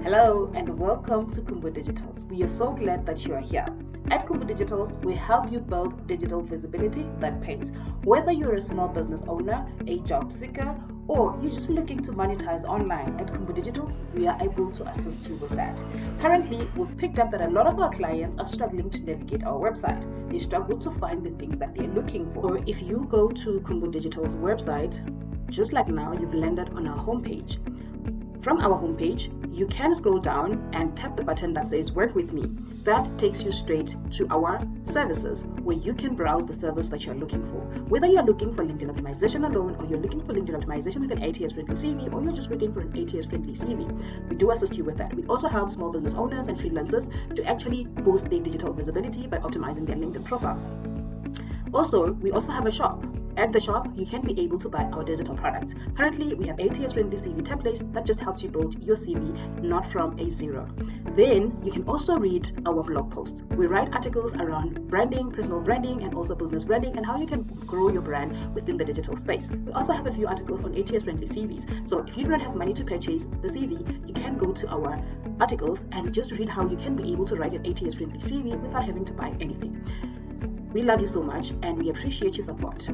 Hello and welcome to Khumbu Digitals. We are so glad that you are here. At Khumbu Digitals, we help you build digital visibility that pays. Whether you're a small business owner, a job seeker, or you're just looking to monetize online, at Khumbu Digitals, we are able to assist you with that. Currently, we've picked up that a lot of our clients are struggling to navigate our website. They struggle to find the things that they're looking for. Or if you go to Khumbu Digital's website, just like now, you've landed on our homepage. From our homepage, you can scroll down and tap the button that says Work With Me. That takes you straight to our services where you can browse the service that you're looking for. Whether you're looking for LinkedIn optimization alone, or you're looking for LinkedIn optimization with an ATS-friendly CV, or you're just looking for an ATS-friendly CV, we do assist you with that. We also help small business owners and freelancers to actually boost their digital visibility by optimizing their LinkedIn profiles. Also, we also have a shop. At the shop, you can be able to buy our digital products. Currently, we have ATS-friendly CV templates that just helps you build your CV, not from a zero. Then, you can also read our blog posts. We write articles around branding, personal branding, and also business branding, and how you can grow your brand within the digital space. We also have a few articles on ATS-friendly CVs. So if you do not have money to purchase the CV, you can go to our articles and just read how you can be able to write an ATS-friendly CV without having to buy anything. We love you so much, and we appreciate your support.